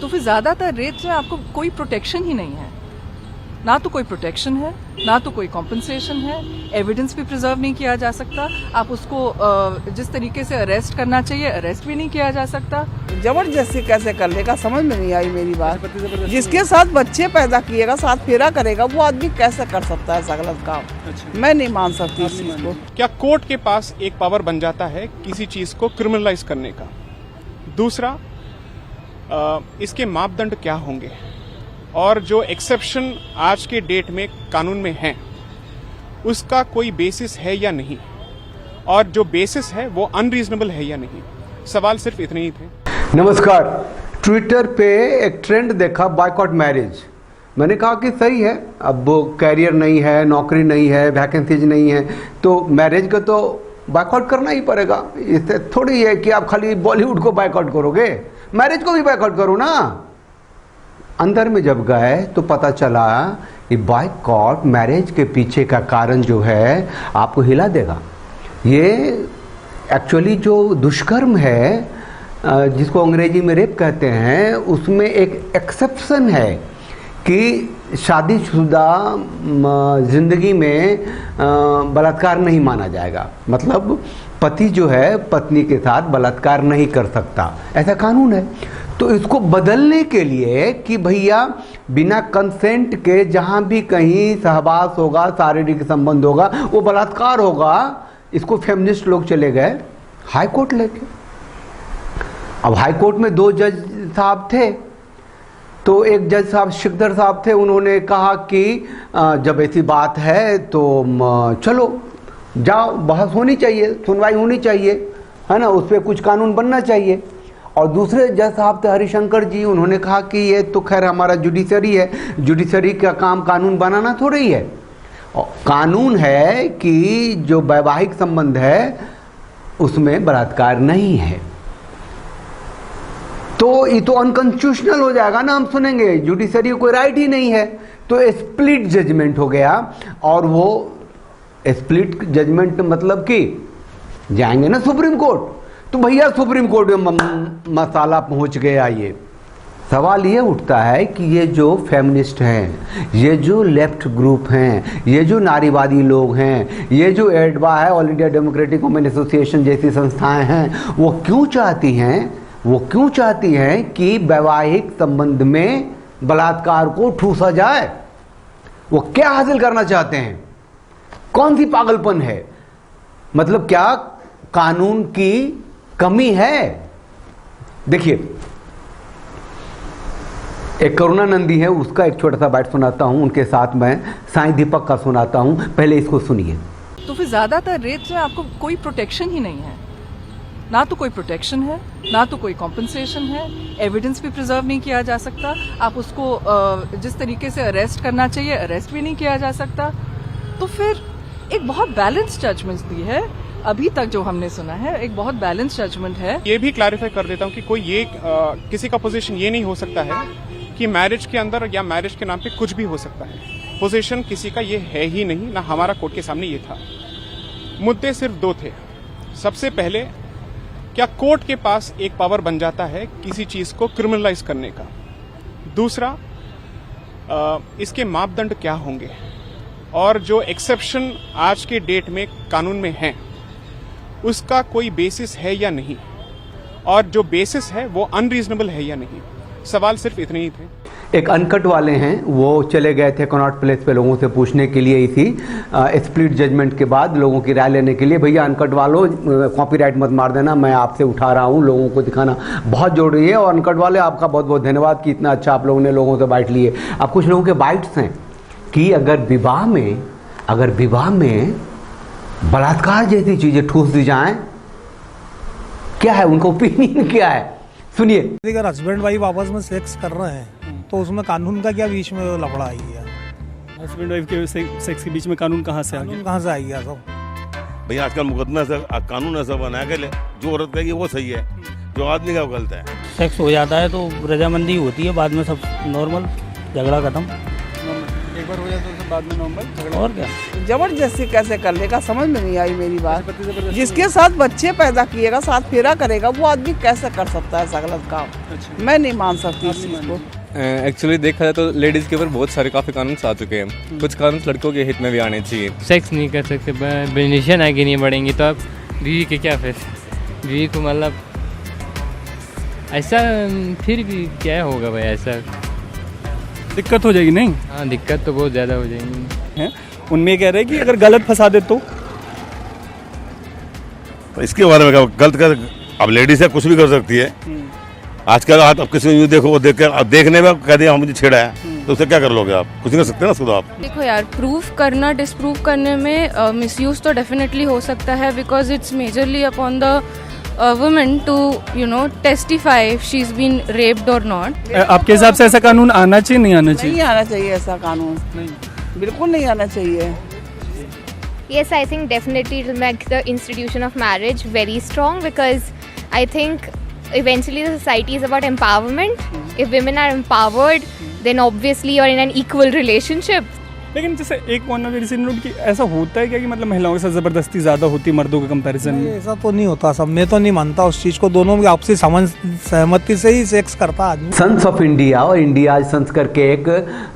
तो फिर ज़्यादातर रेप्स में आपको कोई प्रोटेक्शन ही नहीं है, ना तो कोई प्रोटेक्शन है, ना तो कोई कॉम्पनसेशन है, एविडेंस भी प्रिजर्व नहीं किया जा सकता। आप उसको जिस तरीके से अरेस्ट करना चाहिए अरेस्ट भी नहीं किया जा सकता। जबरदस्ती कैसे कर लेगा, समझ में नहीं आई मेरी बात। जिसके साथ बच्चे पैदा किएगा, साथ फेरा करेगा, वो आदमी कैसे कर सकता है ऐसा गलत काम। अच्छा। मैं नहीं मान सकती इस चीज को। क्या कोर्ट के पास एक पावर बन जाता है किसी चीज को क्रिमिनलाइज करने का? दूसरा, इसके मापदंड क्या होंगे और जो एक्सेप्शन आज के डेट में कानून में है उसका कोई बेसिस है या नहीं, और जो बेसिस है वो अनरीजनेबल है या नहीं। सवाल सिर्फ इतने ही थे। नमस्कार। ट्विटर पे एक ट्रेंड देखा, बॉयकॉट मैरिज। मैंने कहा कि सही है, अब कैरियर नहीं है, नौकरी नहीं है, वैकेंसीज नहीं है, तो मैरिज का तो बॉयकॉट करना ही पड़ेगा। इससे थोड़ी है कि आप खाली बॉलीवुड को बॉयकॉट करोगे, मैरिज को भी बॉयकॉट करो ना। अंदर में जब गए तो पता चला कि बॉयकॉट मैरिज के पीछे का कारण जो है आपको हिला देगा। ये एक्चुअली जो दुष्कर्म है, जिसको अंग्रेजी में रेप कहते हैं, उसमें एक एक्सेप्शन है कि शादीशुदा जिंदगी में बलात्कार नहीं माना जाएगा। मतलब पति जो है पत्नी के साथ बलात्कार नहीं कर सकता, ऐसा कानून है। तो इसको बदलने के लिए कि भैया बिना कंसेंट के जहां भी कहीं सहवास होगा, शारीरिक संबंध होगा, वो बलात्कार होगा, इसको फेमिनिस्ट लोग चले गए हाई कोर्ट लेके। अब हाई कोर्ट में 2 जज साहब थे, तो एक जज साहब शिकदर साहब थे, उन्होंने कहा कि जब ऐसी बात है तो चलो जाओ, बहस होनी चाहिए, सुनवाई होनी चाहिए, है ना, उस पर कुछ कानून बनना चाहिए। और दूसरे जज साहब थे हरिशंकर जी, उन्होंने कहा कि ये तो खैर हमारा जुडिशरी है, जुडिशरी का काम कानून बनाना थोड़ा ही है। कानून है कि जो वैवाहिक संबंध है उसमें बलात्कार नहीं है, तो ये तो अनकॉन्स्टिट्यूशनल हो जाएगा ना। हम सुनेंगे जुडिशरी को कोई राइट ही नहीं है, तो स्प्लिट जजमेंट हो गया। और वो स्प्लिट जजमेंट मतलब कि जाएंगे ना सुप्रीम कोर्ट, तो भैया सुप्रीम कोर्ट में मसाला पहुंच गया। ये सवाल ये उठता है कि ये जो फेमिनिस्ट हैं, ये जो लेफ्ट ग्रुप हैं, ये जो नारीवादी लोग हैं, ये जो एडवा है, all India democratic women association जैसी संस्थाएं हैं, वो क्यों चाहती हैं कि वैवाहिक संबंध में बलात्कार को ठूसा जाए? वो क्या हासिल करना चाहते हैं? कौन सी पागलपन है? मतलब क्या कानून की कमी है? देखिए, एक करुणानंदी है, उसका एक छोटा सा बाइट सुनाता हूं, उनके साथ मैं साईं दीपक का सुनाता हूं, पहले इसको सुनिए। तो फिर ज़्यादातर रेप्स में आपको कोई प्रोटेक्शन ही नहीं है, ना तो कोई प्रोटेक्शन है, ना तो कोई कॉम्पनसेशन है, एविडेंस भी प्रिजर्व नहीं किया जा सकता। आप उसको जिस तरीके से अरेस्ट करना चाहिए अरेस्ट भी नहीं किया जा सकता। तो फिर एक बहुत बैलेंस जजमेंट दी है अभी तक जो हमने सुना है, एक बहुत बैलेंस जजमेंट है। ये भी क्लैरिफाई कर देता हूँ कि कोई ये किसी का पोजीशन ये नहीं हो सकता है कि मैरिज के अंदर या मैरिज के नाम पे कुछ भी हो सकता है। पोजीशन किसी का ये है ही नहीं, ना हमारा कोर्ट के सामने ये था। मुद्दे सिर्फ 2 थे। सबसे पहले, क्या कोर्ट के पास एक पावर बन जाता है किसी चीज को क्रिमिनलाइज करने का? दूसरा, इसके मापदंड क्या होंगे और जो एक्सेप्शन आज के डेट में कानून में है उसका कोई बेसिस है या नहीं, और जो बेसिस है वो अनरीजनेबल है या नहीं। सवाल सिर्फ इतने ही थे। एक अनकट वाले हैं, वो चले गए थे कनॉट प्लेस पे लोगों से पूछने के लिए, इसी स्प्लिट जजमेंट के बाद लोगों की राय लेने के लिए। भैया अनकट वालों, कॉपीराइट मत मार देना, मैं आपसे उठा रहा हूँ, लोगों को दिखाना बहुत जरूरी है। और अनकट वाले, आपका बहुत बहुत धन्यवाद कि इतना अच्छा आप लोगों ने लोगों से बाइट लिए। अब कुछ लोगों के बाइट्स हैं कि अगर विवाह में बलात्कार जैसी चीजें ठूस दी जाएं, क्या है उनका ओपिनियन, क्या है, सुनिए। अगर हस्बैंड वाइफ आपस में सेक्स कर रहे हैं तो उसमें कानून का क्या बीच में लफड़ा आई है? हस्बैंड वाइफ के सेक्स के बीच में कानून कहाँ से आ गया? कहाँ से आ गया सब? भैया आजकल मुकदमा से कानून ऐसा बनाया गया, जो औरत कहेगी वो सही है, जो आदमी का वो गलत है। सेक्स हो जाता है तो रजामंदी होती है, बाद में सब नॉर्मल, झगड़ा खत्म। एक बार हो जाता है तो बाद में नॉर्मल, और क्या। जबरदस्ती कैसे कर लेगा, समझ में नहीं आई मेरी बात। जिसके साथ बच्चे पैदा किएगा, साथ फेरा करेगा, वो आदमी कैसे कर सकता है ऐसा गलत काम। मैं नहीं मान सकती इस चीज़ को। एक्चुअली देखा जाए तो लेडीज़ के ऊपर बहुत सारे काफ़ी कानून आ चुके हैं, कुछ कानून लड़कों के हित में भी आने चाहिए। सेक्स नहीं कर सकते, बेनिफिशियन आगे नहीं बढ़ेंगी तो अब बीवी के क्या फिर, बीवी को मतलब ऐसा फिर भी क्या होगा भाई, ऐसा दिक्कत हो जाएगी नहीं? हाँ दिक्कत तो बहुत ज़्यादा हो जाएगी। हैं उनमें ये कह रहे हैं कि अगर गलत फंसा दे तो इसके बारे में क्या गलत कर, अब लेडीज है कुछ भी कर सकती है आजकल। आप किसी को देख को देख के अब देखने में कह दिया मुझे छेड़ा है तो उसे क्या कर लोगे आप, कुछ नहीं कर सकते ना उसको। आप देखो यार, प्रूफ करना डिसप्रूव करने में मिसयूज तो डेफिनेटली हो सकता है, because it's majorly upon the women to testify if she is been raped और नॉट। आपके हिसाब से ऐसा कानून आना चाहिए नहीं आना चाहिए? नहीं आना चाहिए ऐसा कानून, नहीं, बिल्कुल नहीं आना चाहिए। Yes, I think definitely it will make the institution of marriage very strong, because I think eventually the society is about empowerment. If women are empowered, then obviously you're in an equal relationship. लेकिन जैसे एक point of view कि ऐसा होता है क्या कि मतलब महिलाओं के साथ ज़बरदस्ती ज़्यादा होती है मर्दों के कंपैरिजन में? ऐसा तो नहीं होता सब, मैं तो नहीं मानता उस चीज़ को। दोनों की आपसी सहमति से ही सेक्स करता आदमी। सन्स ऑफ इंडिया और इंडिया सन्स करके एक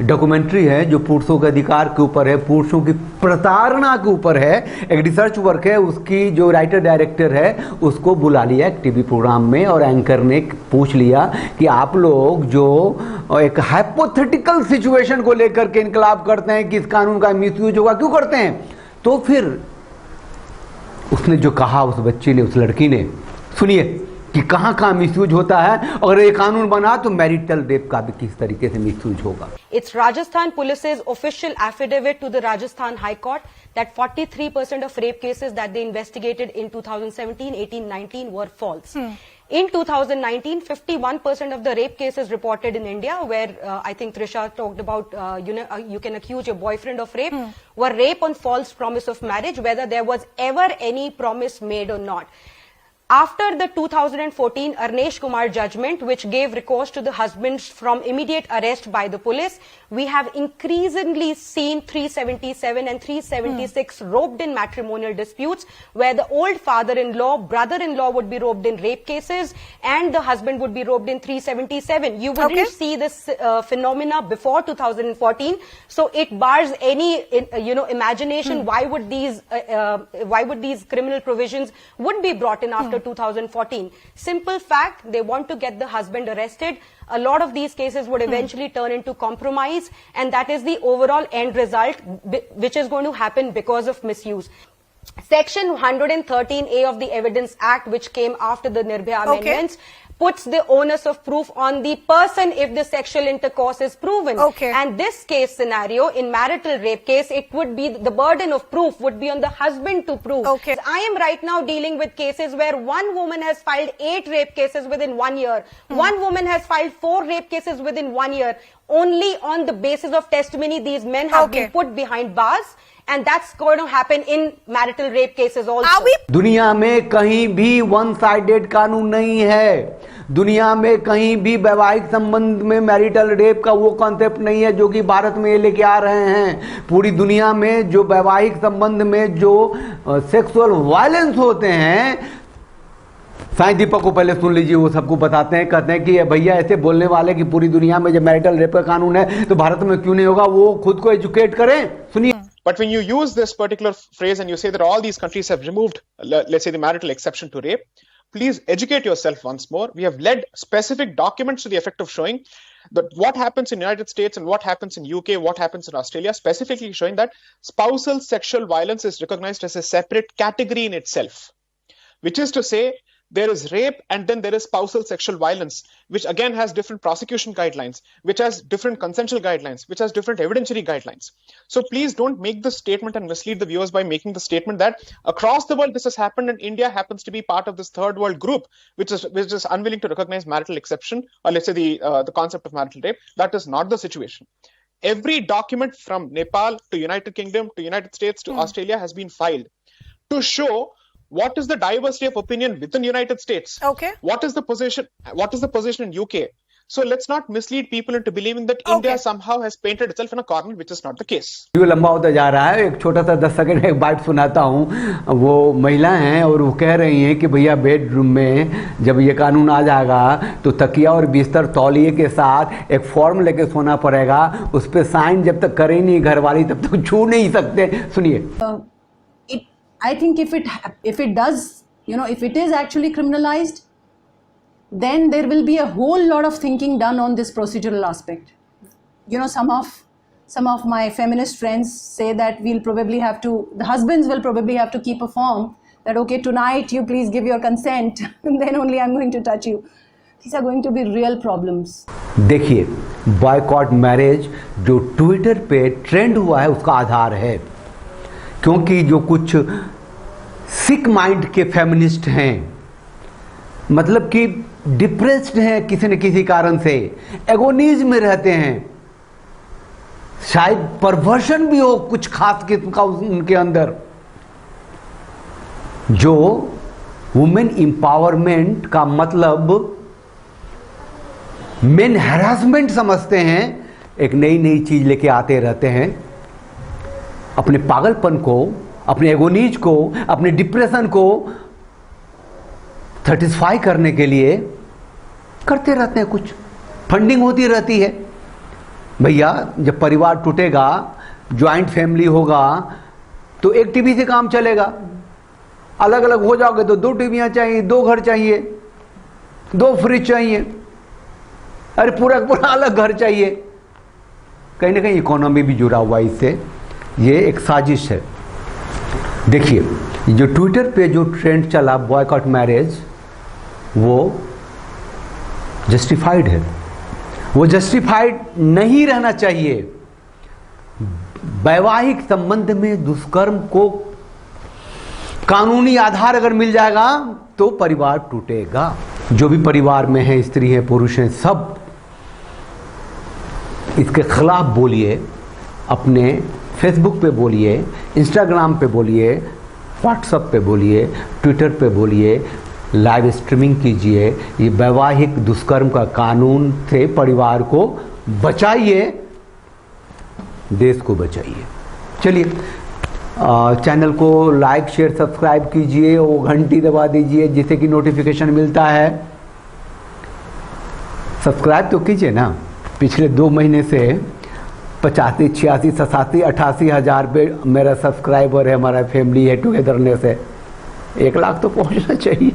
डॉक्यूमेंट्री है जो पुरुषों के अधिकार के ऊपर है, पुरुषों की प्रताड़ना के ऊपर है। एक रिसर्च वर्क है, उसकी जो राइटर डायरेक्टर है उसको बुला लिया एक टीवी प्रोग्राम में और एंकर ने पूछ लिया कि आप लोग जो एक हाइपोथेटिकल सिचुएशन को लेकर के इनकलाब करते हैं कि इस कानून का मिसयूज होगा, क्यों करते हैं? तो फिर उसने जो कहा उस बच्ची ने, उस लड़की ने, सुनिए कि कहां कहां मिसयूज होता है। अगर ये कानून बना तो मैरिटल रेप का भी किस तरीके से मिसयूज होगा। It's Rajasthan Police's official affidavit to the Rajasthan High Court that 43% of rape cases that they investigated in 2017, 18, 19 were false. In 2019, 51% of the rape cases reported in India, where I think Trisha talked about, you can accuse your boyfriend of rape, were rape on false promise of marriage, whether there was ever any promise made or not. After the 2014 Arnesh Kumar judgment, which gave recourse to the husbands from immediate arrest by the police, we have increasingly seen 377 and 376 roped in matrimonial disputes, where the old father-in-law, brother-in-law would be roped in rape cases, and the husband would be roped in 377. You wouldn't see this phenomena before 2014, so it bars any imagination. Why would these criminal provisions would be brought in after 2014? Simple fact, they want to get the husband arrested. A lot of these cases would eventually turn into compromise, and that is the overall end result, which is going to happen because of misuse. Section 113A of the Evidence Act, which came after the Nirbhaya amendments, puts the onus of proof on the person if the sexual intercourse is proven. And this case scenario, in marital rape case, it would be, the burden of proof would be on the husband to prove. I am right now dealing with cases where one woman has filed 8 rape cases within 1 year. One woman has filed 4 rape cases within 1 year. Only on the basis of testimony, these men have been put behind bars. And that's going to happen in marital rape cases also. दुनिया में कहीं भी one sided कानून नहीं है। दुनिया में कहीं भी वैवाहिक संबंध में मैरिटल रेप का वो कॉन्सेप्ट नहीं है जो कि भारत में ये लेके आ रहे हैं। पूरी दुनिया में जो वैवाहिक संबंध में जो सेक्सुअल वायलेंस होते हैं, साईं दीपक को पहले सुन लीजिए, वो सबको बताते हैं, कहते हैं कि भैया ऐसे बोलने वाले कि पूरी दुनिया में जब मैरिटल रेप का कानून है तो भारत में क्यों नहीं होगा, वो खुद को एजुकेट करें। सुनिए। But when you use this particular phrase and you say that all these countries have removed, let's say, the marital exception to rape, please educate yourself once more. We have led specific documents to the effect of showing that what happens in the United States and what happens in UK, what happens in Australia, specifically showing that spousal sexual violence is recognized as a separate category in itself, which is to say, there is rape and then there is spousal sexual violence, which again has different prosecution guidelines, which has different consensual guidelines, which has different evidentiary guidelines. So please don't make the statement and mislead the viewers by making the statement that across the world this has happened and India happens to be part of this third world group, which is unwilling to recognize marital exception, or let's say the concept of marital rape. That is not the situation. Every document from Nepal to United Kingdom to United States to Australia has been filed to show what is the diversity of opinion within the United States? What is the position in UK? So let's not mislead people into believing that India somehow has painted itself in a corner, which is not the case. Video लंबा होता जा रहा है, एक छोटा सा 10 second एक bite सुनाता हूँ। वो महिला हैं और वो कह रही हैं कि भैया बेडरूम में जब ये कानून आ जाएगा तो तकिया और बिस्तर तौलिए के साथ एक फॉर्म लेके सोना पड़ेगा, उस पर साइन जब तक करे नहीं घर वाली तब तक छू नहीं सकते। सुनिए। I think if it does, if it is actually criminalized, then there will be a whole lot of thinking done on this procedural aspect. Some of my feminist friends say that the husbands will probably have to keep a form that, okay, tonight you please give your consent and then only I'm going to touch you. These are going to be real problems. देखिए, boycott marriage जो Twitter पे trend हुआ है उसका आधार है, क्योंकि जो कुछ सिक माइंड के फेमिनिस्ट हैं, मतलब कि डिप्रेस्ड हैं किसी न किसी कारण से, एगोनिज्म में रहते हैं, शायद परवर्शन भी हो कुछ खास किस्म का उनके अंदर, जो वुमेन एम्पावरमेंट का मतलब मेन हैरासमेंट समझते हैं, एक नई नई चीज लेके आते रहते हैं, अपने पागलपन को, अपने एगोनीज को, अपने डिप्रेशन को सेटिस्फाई करने के लिए करते रहते हैं, कुछ फंडिंग होती रहती है। भैया जब परिवार टूटेगा, ज्वाइंट फैमिली होगा तो एक टीवी से काम चलेगा, अलग अलग हो जाओगे तो 2 टीवियां चाहिए, 2 घर चाहिए, 2 फ्रिज चाहिए, अरे पूरा पूरा अलग घर चाहिए। कहीं ना कहीं इकोनॉमी भी जुड़ा हुआ इससे, ये एक साजिश है। देखिए जो ट्विटर पे जो ट्रेंड चला बॉयकॉट मैरिज, वो जस्टिफाइड है, वो जस्टिफाइड नहीं रहना चाहिए। वैवाहिक संबंध में दुष्कर्म को कानूनी आधार अगर मिल जाएगा तो परिवार टूटेगा। जो भी परिवार में है, स्त्री है, पुरुष है, सब इसके खिलाफ बोलिए, अपने फेसबुक पे बोलिए, इंस्टाग्राम पे बोलिए, व्हाट्सएप पे बोलिए, ट्विटर पे बोलिए, लाइव स्ट्रीमिंग कीजिए। ये वैवाहिक दुष्कर्म का कानून से परिवार को बचाइए, देश को बचाइए। चलिए चैनल को लाइक शेयर सब्सक्राइब कीजिए, वो घंटी दबा दीजिए जिससे कि नोटिफिकेशन मिलता है। सब्सक्राइब तो कीजिए ना। पिछले 2 महीने से 85, 86, 87, 88 हज़ार पे मेरा सब्सक्राइबर है, हमारा फैमिली है, टुगेदरनेस है। 1 लाख तो पहुंचना चाहिए।